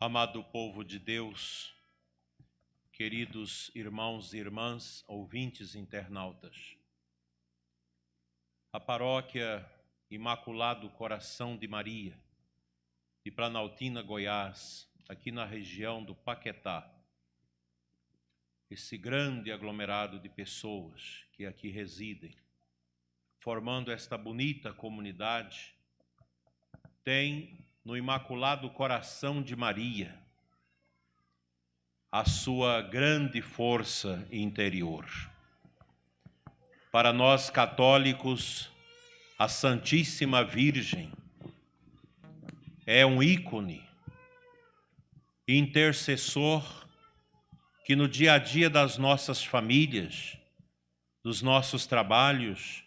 Amado povo de Deus, queridos irmãos e irmãs, ouvintes internautas, a paróquia Imaculado Coração de Maria, de Planaltina, Goiás, aqui na região do Paquetá, esse grande aglomerado de pessoas que aqui residem, formando esta bonita comunidade, tem no Imaculado Coração de Maria a sua grande força interior. Para nós católicos, a Santíssima Virgem é um ícone intercessor que no dia a dia das nossas famílias, dos nossos trabalhos,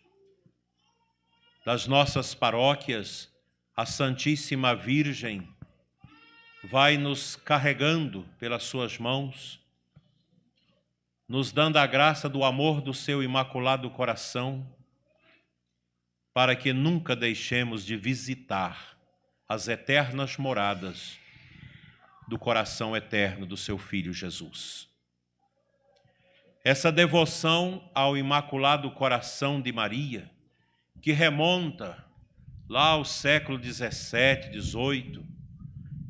das nossas paróquias, a Santíssima Virgem vai nos carregando pelas suas mãos, nos dando a graça do amor do seu Imaculado Coração, para que nunca deixemos de visitar as eternas moradas do coração eterno do seu Filho Jesus. Essa devoção ao Imaculado Coração de Maria, que remonta lá ao século XVII, XVIII,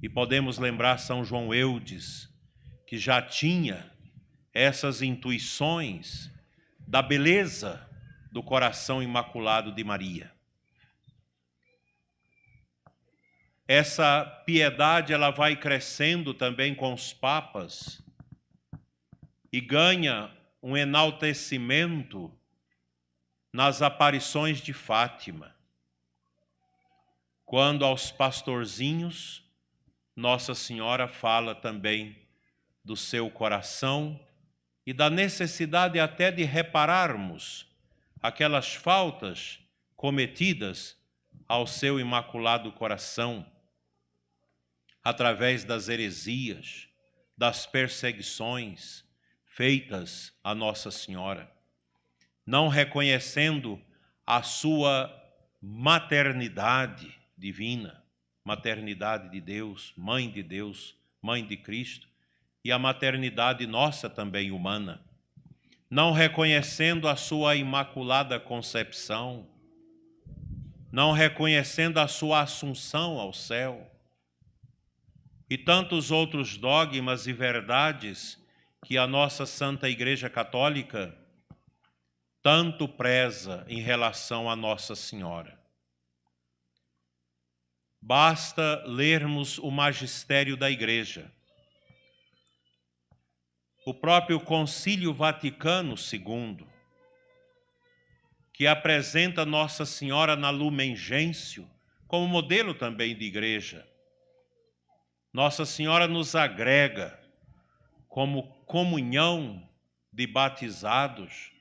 e podemos lembrar São João Eudes, que já tinha essas intuições da beleza do coração imaculado de Maria. Essa piedade ela vai crescendo também com os papas e ganha um enaltecimento nas aparições de Fátima, quando aos pastorzinhos Nossa Senhora fala também do seu coração e da necessidade até de repararmos aquelas faltas cometidas ao seu Imaculado Coração, através das heresias, das perseguições feitas a Nossa Senhora, não reconhecendo a sua maternidade divina, maternidade de Deus, Mãe de Cristo, e a maternidade nossa também humana, não reconhecendo a sua Imaculada Concepção, não reconhecendo a sua assunção ao céu, e tantos outros dogmas e verdades que a nossa Santa Igreja Católica tanto preza em relação a Nossa Senhora. Basta lermos o magistério da Igreja. O próprio Concílio Vaticano II, que apresenta Nossa Senhora na Lumen Gentium como modelo também de igreja. Nossa Senhora nos agrega como comunhão de batizados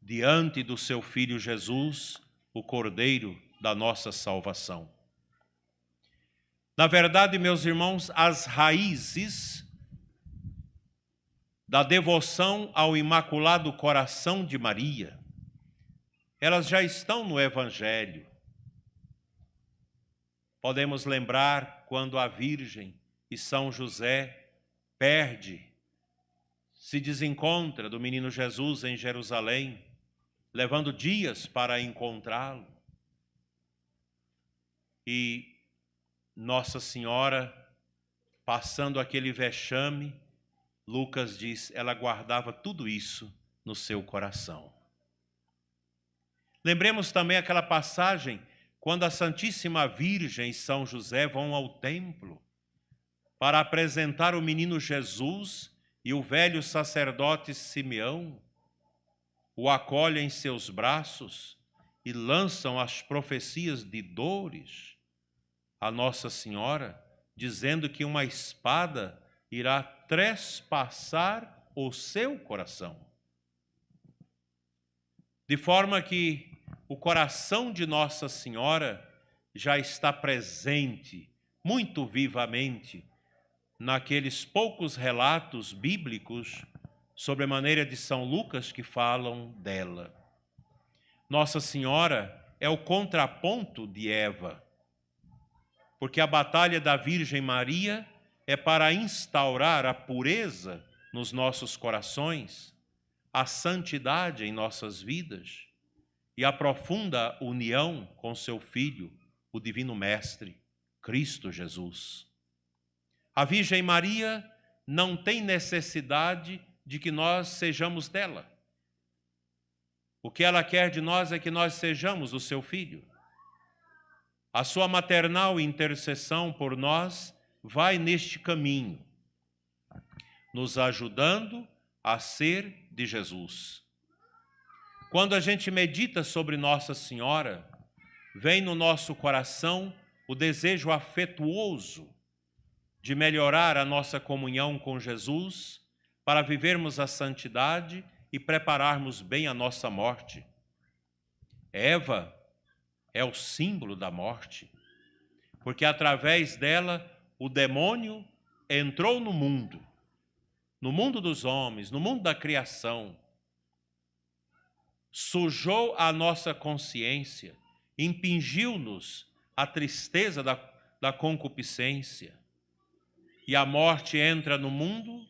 diante do seu Filho Jesus, o Cordeiro da nossa salvação. Na verdade, meus irmãos, as raízes da devoção ao Imaculado Coração de Maria, elas já estão no Evangelho. Podemos lembrar quando a Virgem e São José se desencontra do menino Jesus em Jerusalém, levando dias para encontrá-lo. E Nossa Senhora, passando aquele vexame, Lucas diz, ela guardava tudo isso no seu coração. Lembremos também aquela passagem quando a Santíssima Virgem e São José vão ao templo para apresentar o menino Jesus, e o velho sacerdote Simeão o acolhe em seus braços e lançam as profecias de dores a Nossa Senhora, dizendo que uma espada irá trespassar o seu coração. De forma que o coração de Nossa Senhora já está presente muito vivamente naqueles poucos relatos bíblicos sobre a maneira de São Lucas que falam dela. Nossa Senhora é o contraponto de Eva, porque a batalha da Virgem Maria é para instaurar a pureza nos nossos corações, a santidade em nossas vidas e a profunda união com seu Filho, o Divino Mestre, Cristo Jesus. A Virgem Maria não tem necessidade de que nós sejamos dela. O que ela quer de nós é que nós sejamos o seu Filho. A sua maternal intercessão por nós vai neste caminho, nos ajudando a ser de Jesus. Quando a gente medita sobre Nossa Senhora, vem no nosso coração o desejo afetuoso de melhorar a nossa comunhão com Jesus para vivermos a santidade e prepararmos bem a nossa morte. Eva é o símbolo da morte, porque através dela o demônio entrou no mundo dos homens, no mundo da criação, sujou a nossa consciência, impingiu-nos a tristeza da concupiscência, e a morte entra no mundo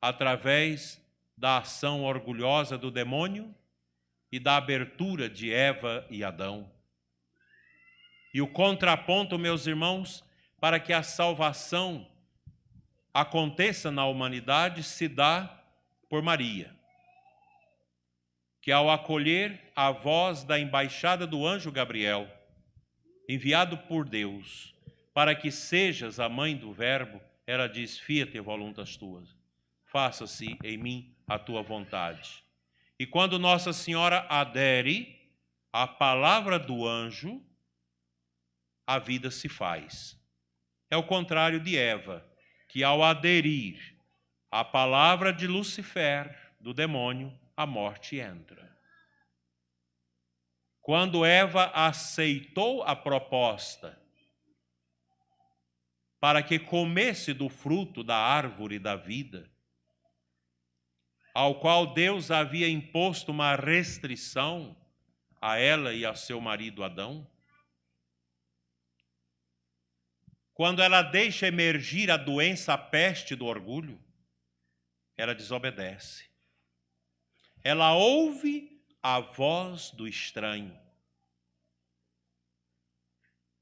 através da ação orgulhosa do demônio e da abertura de Eva e Adão. E o contraponto, meus irmãos, para que a salvação aconteça na humanidade, se dá por Maria, que ao acolher a voz da embaixada do anjo Gabriel, enviado por Deus, para que sejas a mãe do Verbo, ela diz: fiat voluntas tuas, faça-se em mim a tua vontade. E quando Nossa Senhora adere à palavra do anjo, a vida se faz. É o contrário de Eva, que ao aderir à palavra de Lucifer, do demônio, a morte entra. Quando Eva aceitou a proposta para que comesse do fruto da árvore da vida, ao qual Deus havia imposto uma restrição a ela e a seu marido Adão, quando ela deixa emergir a doença, a peste do orgulho, ela desobedece. Ela ouve a voz do estranho.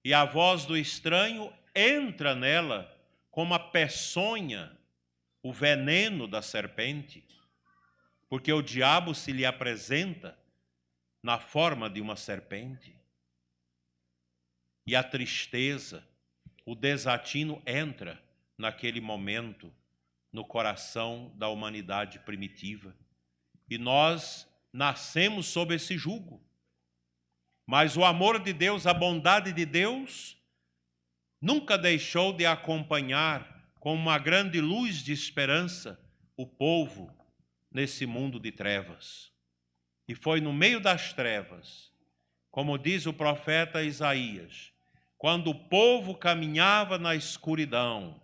E a voz do estranho entra nela como a peçonha, o veneno da serpente, porque o diabo se lhe apresenta na forma de uma serpente. E a tristeza, o desatino entra naquele momento no coração da humanidade primitiva. E nós nascemos sob esse jugo. Mas o amor de Deus, a bondade de Deus, nunca deixou de acompanhar com uma grande luz de esperança o povo nesse mundo de trevas. E foi no meio das trevas, como diz o profeta Isaías, quando o povo caminhava na escuridão,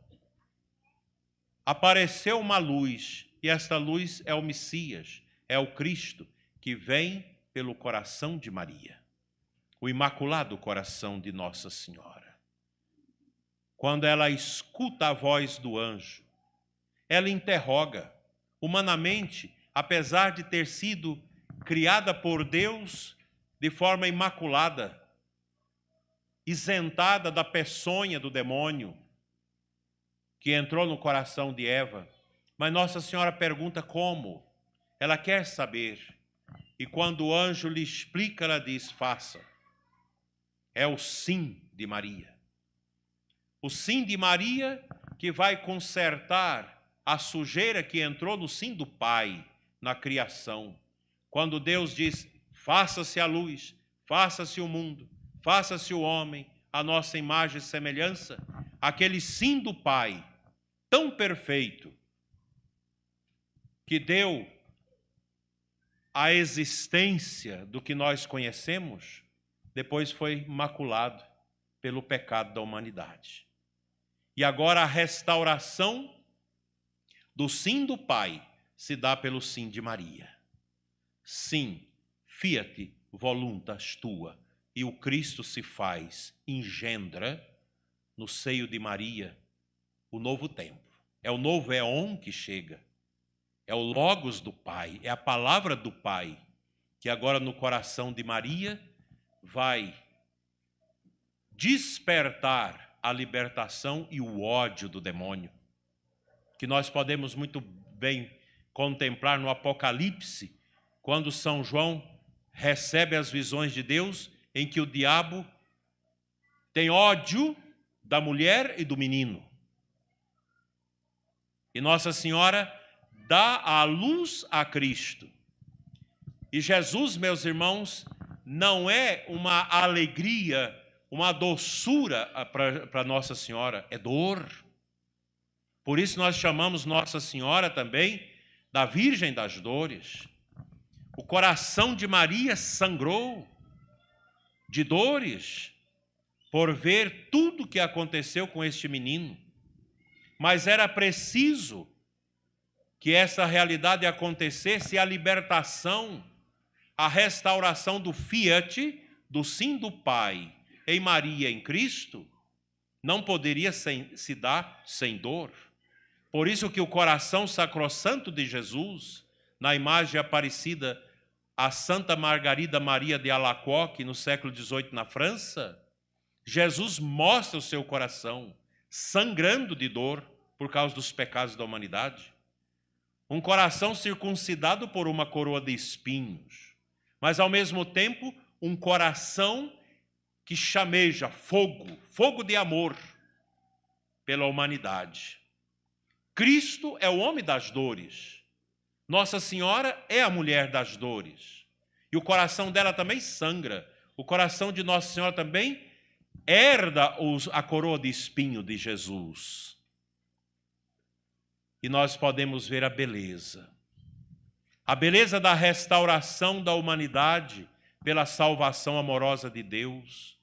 apareceu uma luz, e esta luz é o Messias, é o Cristo, que vem pelo coração de Maria, o imaculado coração de Nossa Senhora. Quando ela escuta a voz do anjo, ela interroga, humanamente, apesar de ter sido criada por Deus de forma imaculada, isentada da peçonha do demônio que entrou no coração de Eva. Mas Nossa Senhora pergunta como. Ela quer saber. E quando o anjo lhe explica, ela diz: faça. É o sim de Maria. O sim de Maria que vai consertar a sujeira que entrou no sim do Pai na criação. Quando Deus diz: faça-se a luz, faça-se o mundo, faça-se o homem, a nossa imagem e semelhança, aquele sim do Pai, tão perfeito, que deu a existência do que nós conhecemos, depois foi maculado pelo pecado da humanidade. E agora a restauração do sim do Pai se dá pelo sim de Maria. Sim, fiat voluntas tua. E o Cristo se faz, engendra no seio de Maria, o novo tempo. É o novo éon que chega. É o Logos do Pai, é a palavra do Pai, que agora no coração de Maria vai despertar a libertação e o ódio do demônio, que nós podemos muito bem contemplar no Apocalipse, quando São João recebe as visões de Deus, em que o diabo tem ódio da mulher e do menino. E Nossa Senhora dá a luz a Cristo. E Jesus, meus irmãos, não é uma alegria, uma doçura para Nossa Senhora, é dor. Por isso nós chamamos Nossa Senhora também da Virgem das Dores. O coração de Maria sangrou de dores por ver tudo que aconteceu com este menino. Mas era preciso que essa realidade acontecesse, a libertação, a restauração do fiat, do sim do Pai em Maria, em Cristo, não poderia se dar sem dor. Por isso que o coração sacrossanto de Jesus, na imagem aparecida a Santa Margarida Maria de Alacoque, no século XVIII, na França, Jesus mostra o seu coração sangrando de dor por causa dos pecados da humanidade. Um coração circuncidado por uma coroa de espinhos, mas ao mesmo tempo um coração que chameja fogo, fogo de amor pela humanidade. Cristo é o homem das dores. Nossa Senhora é a mulher das dores. E o coração dela também sangra. O coração de Nossa Senhora também herda a coroa de espinho de Jesus. E nós podemos ver a beleza da restauração da humanidade pela salvação amorosa de Deus,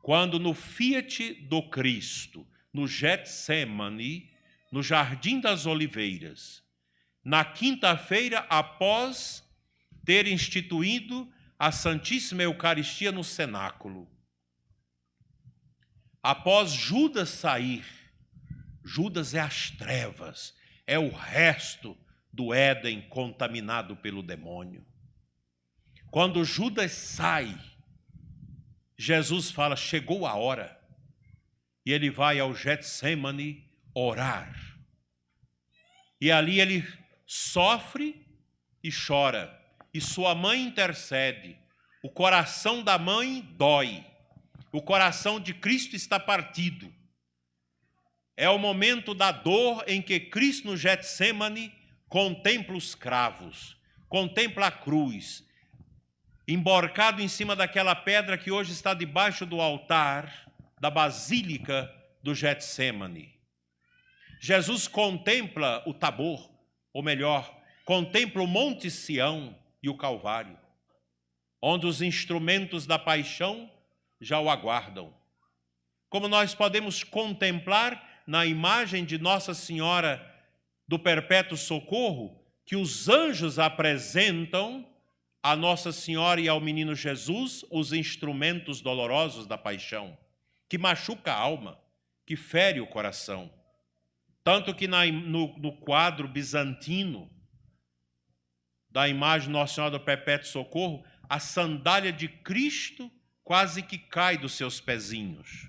quando no fiat do Cristo, no Getsemane, no Jardim das Oliveiras, na quinta-feira após ter instituído a Santíssima Eucaristia no cenáculo, após Judas sair, Judas é as trevas, é o resto do Éden contaminado pelo demônio. Quando Judas sai, Jesus fala, chegou a hora. E ele vai ao Getsemane orar. E ali ele sofre e chora. E sua mãe intercede. O coração da mãe dói. O coração de Cristo está partido. É o momento da dor em que Cristo no Getsemane contempla os cravos, contempla a cruz, emborcado em cima daquela pedra que hoje está debaixo do altar da Basílica do Getsemane. Jesus contempla o Tabor, ou melhor, contempla o Monte Sião e o Calvário, onde os instrumentos da paixão já o aguardam. Como nós podemos contemplar na imagem de Nossa Senhora do Perpétuo Socorro, que os anjos apresentam a Nossa Senhora e ao menino Jesus os instrumentos dolorosos da paixão, que machuca a alma, que fere o coração. Tanto que no quadro bizantino da imagem de Nossa Senhora do Perpétuo Socorro, a sandália de Cristo quase que cai dos seus pezinhos.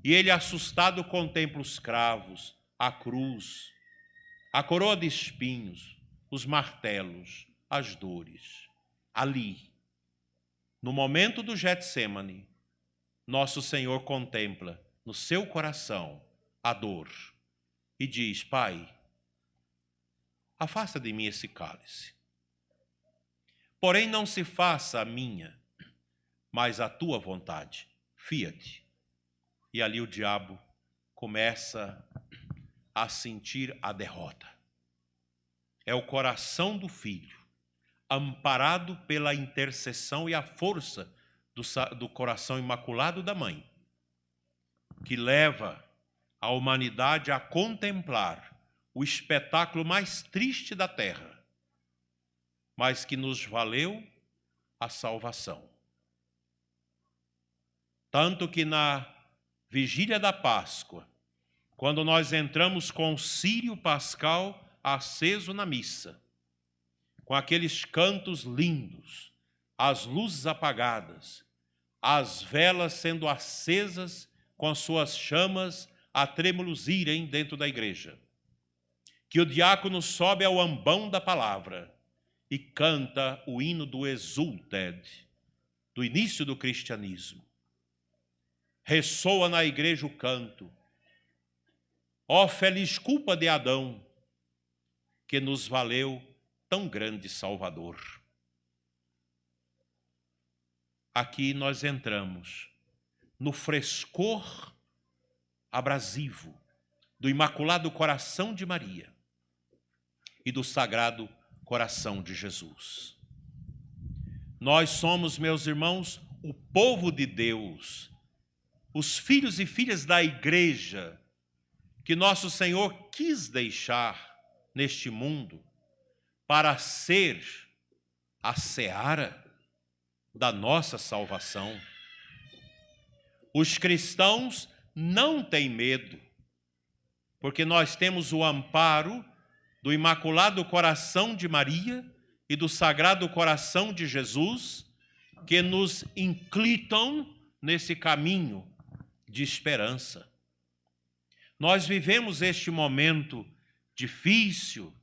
E ele, assustado, contempla os cravos, a cruz, a coroa de espinhos, os martelos, as dores. Ali, no momento do Getsemane, nosso Senhor contempla no seu coração a dor e diz, Pai, afasta de mim esse cálice. Porém, não se faça a minha, mas a tua vontade. Fiat. E ali o diabo começa a sentir a derrota. É o coração do filho, amparado pela intercessão e a força do coração imaculado da mãe, que leva a humanidade a contemplar o espetáculo mais triste da terra, mas que nos valeu a salvação. Tanto que na vigília da Páscoa, quando nós entramos com o círio pascal aceso na missa, com aqueles cantos lindos, as luzes apagadas, as velas sendo acesas com as suas chamas a tremuluzirem dentro da igreja, que o diácono sobe ao ambão da palavra e canta o hino do Exultet, do início do cristianismo. Ressoa na igreja o canto: ó feliz culpa de Adão, que nos valeu tão grande Salvador. Aqui nós entramos no frescor abrasivo do Imaculado Coração de Maria e do Sagrado Coração de Jesus. Nós somos, meus irmãos, o povo de Deus, os filhos e filhas da igreja que nosso Senhor quis deixar neste mundo para ser a seara da nossa salvação. Os cristãos não têm medo, porque nós temos o amparo do Imaculado Coração de Maria e do Sagrado Coração de Jesus, que nos inclitam nesse caminho de esperança. Nós vivemos este momento difícil,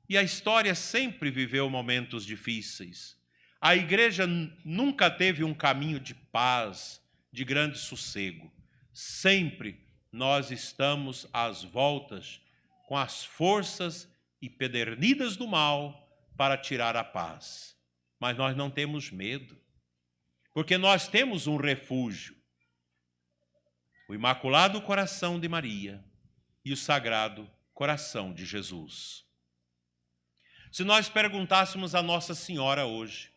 e a história sempre viveu momentos difíceis. A igreja nunca teve um caminho de paz, de grande sossego. Sempre nós estamos às voltas com as forças empedernidas do mal para tirar a paz. Mas nós não temos medo, porque nós temos um refúgio: o Imaculado Coração de Maria e o Sagrado Coração de Jesus. Se nós perguntássemos a Nossa Senhora hoje: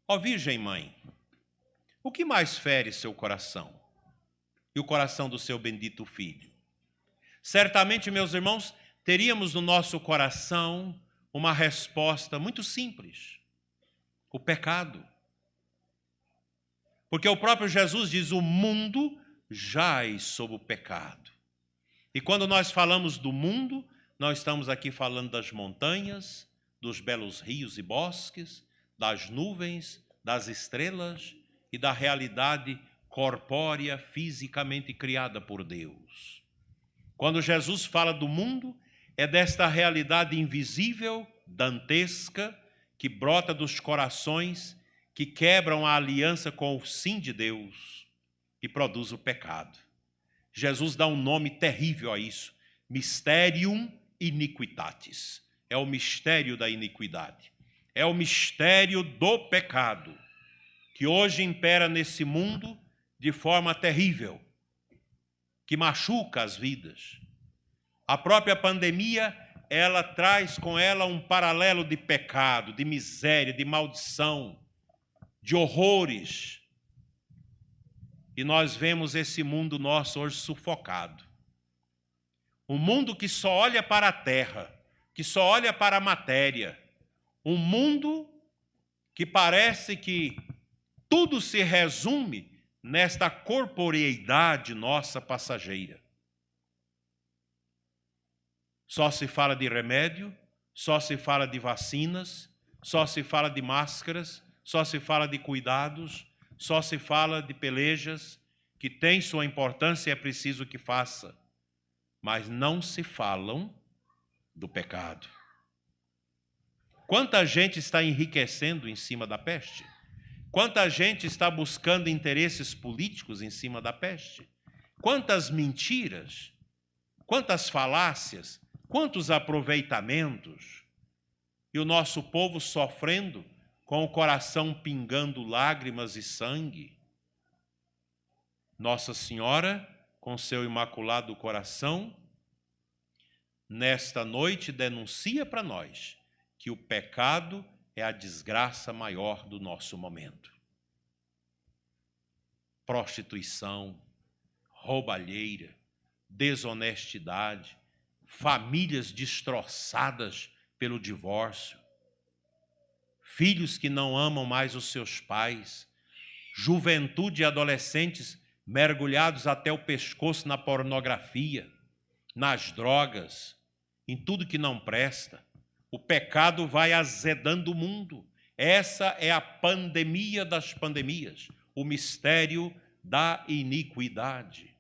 ó Virgem Mãe, o que mais fere seu coração e o coração do seu bendito Filho? Certamente, meus irmãos, teríamos no nosso coração uma resposta muito simples: o pecado. Porque o próprio Jesus diz: o mundo jaz sob o pecado. E quando nós falamos do mundo, nós estamos aqui falando das montanhas, dos belos rios e bosques, das nuvens, das estrelas e da realidade corpórea, fisicamente criada por Deus. Quando Jesus fala do mundo, é desta realidade invisível, dantesca, que brota dos corações que quebram a aliança com o sim de Deus e produz o pecado. Jesus dá um nome terrível a isso: Mysterium Iniquitatis. É o mistério da iniquidade. É o mistério do pecado que hoje impera nesse mundo de forma terrível, que machuca as vidas. A própria pandemia, ela traz com ela um paralelo de pecado, de miséria, de maldição, de horrores. E nós vemos esse mundo nosso hoje sufocado. Um mundo que só olha para a terra, que só olha para a matéria. Um mundo que parece que tudo se resume nesta corporeidade nossa passageira. Só se fala de remédio, só se fala de vacinas, só se fala de máscaras, só se fala de cuidados, só se fala de pelejas, que tem sua importância e é preciso que faça. Mas não se falam do pecado. Quanta gente está enriquecendo em cima da peste? Quanta gente está buscando interesses políticos em cima da peste? Quantas mentiras, quantas falácias, quantos aproveitamentos? E o nosso povo sofrendo, com o coração pingando lágrimas e sangue. Nossa Senhora, com seu Imaculado Coração, nesta noite denuncia para nós que o pecado é a desgraça maior do nosso momento. Prostituição, roubalheira, desonestidade, famílias destroçadas pelo divórcio, filhos que não amam mais os seus pais, juventude e adolescentes mergulhados até o pescoço na pornografia, nas drogas, em tudo que não presta. O pecado vai azedando o mundo. Essa é a pandemia das pandemias, o mistério da iniquidade,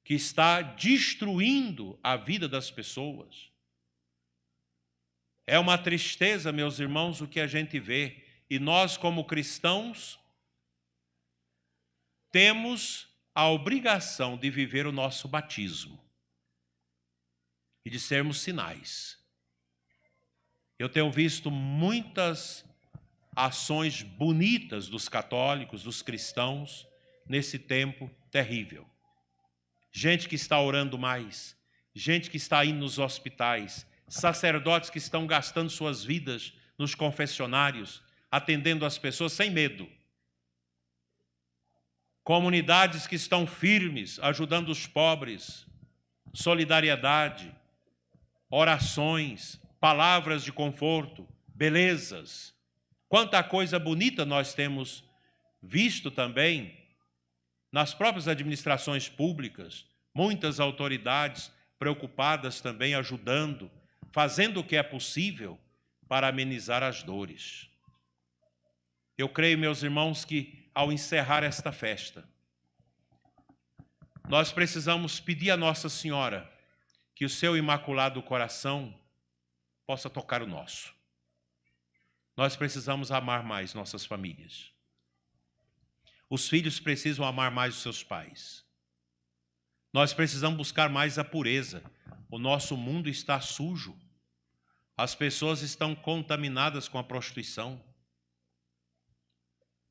que está destruindo a vida das pessoas. É uma tristeza, meus irmãos, o que a gente vê. E nós, como cristãos, temos a obrigação de viver o nosso batismo e de sermos sinais. Eu tenho visto muitas ações bonitas dos católicos, dos cristãos, nesse tempo terrível. Gente que está orando mais, gente que está indo nos hospitais, sacerdotes que estão gastando suas vidas nos confessionários, atendendo as pessoas sem medo. Comunidades que estão firmes, ajudando os pobres, solidariedade, orações, palavras de conforto, belezas. Quanta coisa bonita nós temos visto também nas próprias administrações públicas, muitas autoridades preocupadas também ajudando, fazendo o que é possível para amenizar as dores. Eu creio, meus irmãos, que ao encerrar esta festa, nós precisamos pedir a Nossa Senhora que o seu imaculado coração possa tocar o nosso. Nós precisamos amar mais nossas famílias. Os filhos precisam amar mais os seus pais. Nós precisamos buscar mais a pureza. O nosso mundo está sujo. As pessoas estão contaminadas com a prostituição.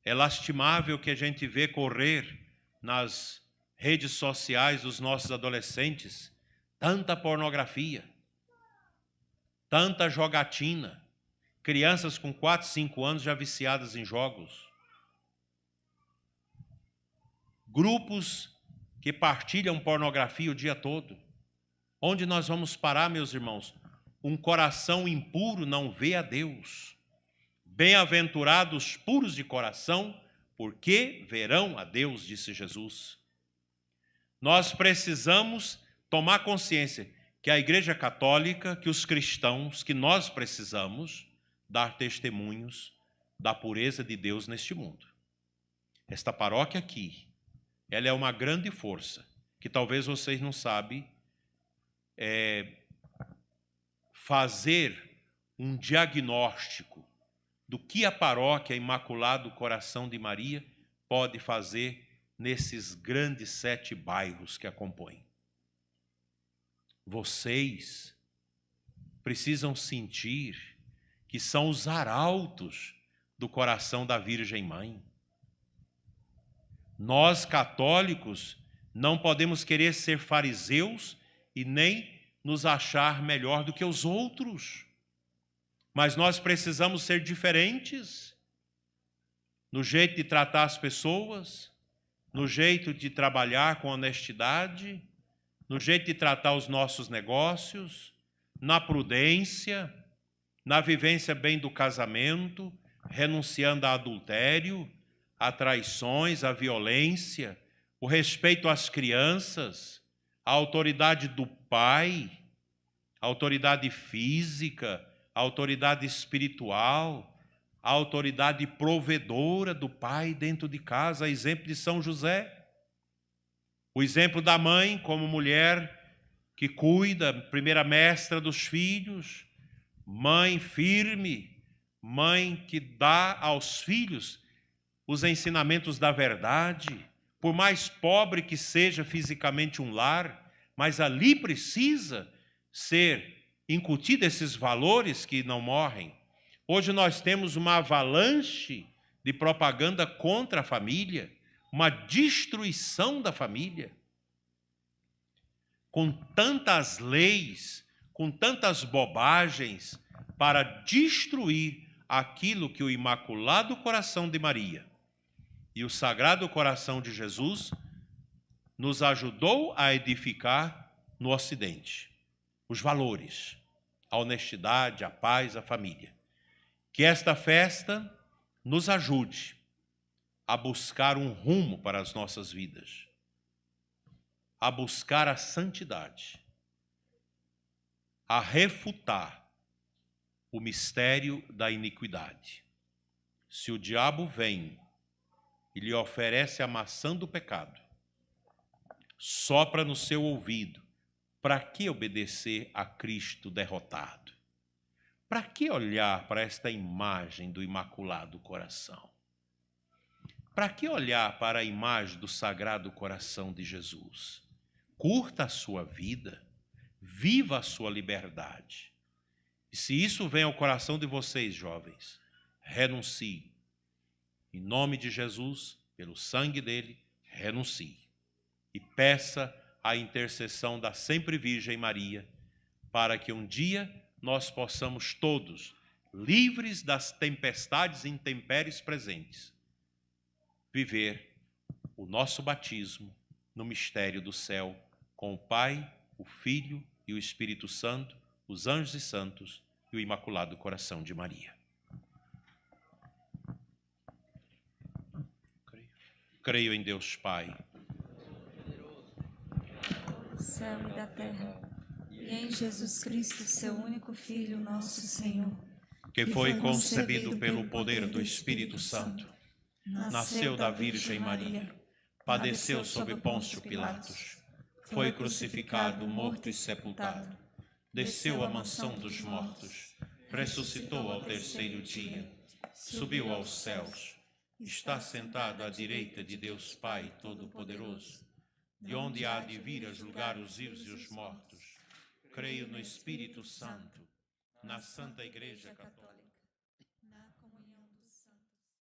É lastimável que a gente vê correr nas redes sociais dos nossos adolescentes tanta pornografia, tanta jogatina, crianças com 4, 5 anos já viciadas em jogos, grupos que partilham pornografia o dia todo. Onde nós vamos parar, meus irmãos? Um coração impuro não vê a Deus. Bem-aventurados puros de coração, porque verão a Deus, disse Jesus. Nós precisamos tomar consciência que a Igreja Católica, que os cristãos, que nós precisamos dar testemunhos da pureza de Deus neste mundo. Esta paróquia aqui, ela é uma grande força, que talvez vocês não sabem, fazer um diagnóstico do que a paróquia Imaculado Coração de Maria pode fazer nesses grandes 7 bairros que a compõem. Vocês precisam sentir que são os arautos do coração da Virgem Mãe. Nós, católicos, não podemos querer ser fariseus e nem nos achar melhor do que os outros. Mas nós precisamos ser diferentes no jeito de tratar as pessoas, no jeito de trabalhar com honestidade, no jeito de tratar os nossos negócios, na prudência, na vivência bem do casamento, renunciando a adultério, a traições, a violência, o respeito às crianças, a autoridade do pai, a autoridade física, a autoridade espiritual, a autoridade provedora do pai dentro de casa, exemplo de São José. O exemplo da mãe como mulher que cuida, primeira mestra dos filhos, mãe firme, mãe que dá aos filhos os ensinamentos da verdade, por mais pobre que seja fisicamente um lar, mas ali precisa ser incutido esses valores que não morrem. Hoje nós temos uma avalanche de propaganda contra a família, uma destruição da família. Com tantas leis, com tantas bobagens para destruir aquilo que o Imaculado Coração de Maria e o Sagrado Coração de Jesus nos ajudou a edificar no Ocidente. Os valores, a honestidade, a paz, a família. Que esta festa nos ajude a buscar um rumo para as nossas vidas, a buscar a santidade, a refutar o mistério da iniquidade. Se o diabo vem e lhe oferece a maçã do pecado, sopra no seu ouvido, para que obedecer a Cristo derrotado? Para que olhar para esta imagem do Imaculado Coração? Para que olhar para a imagem do Sagrado Coração de Jesus? Curta a sua vida, viva a sua liberdade. E se isso vem ao coração de vocês, jovens, renuncie. Em nome de Jesus, pelo sangue dele, renuncie. E peça a intercessão da sempre Virgem Maria, para que um dia nós possamos todos, livres das tempestades e intempéries presentes, viver o nosso batismo no mistério do céu, com o Pai, o Filho e o Espírito Santo, os anjos e santos e o Imaculado Coração de Maria. Creio em Deus Pai, do céu e da terra, e em Jesus Cristo, seu único Filho, nosso Senhor, que foi concebido pelo poder do Espírito Santo, nasceu da Virgem Maria, padeceu sob Pôncio Pilatos, foi crucificado, morto e sepultado, desceu à mansão dos mortos, ressuscitou ao terceiro dia, subiu aos céus, está sentado à direita de Deus Pai Todo-Poderoso, de onde há de vir a julgar os vivos e os mortos. Creio no Espírito Santo, na Santa Igreja Católica,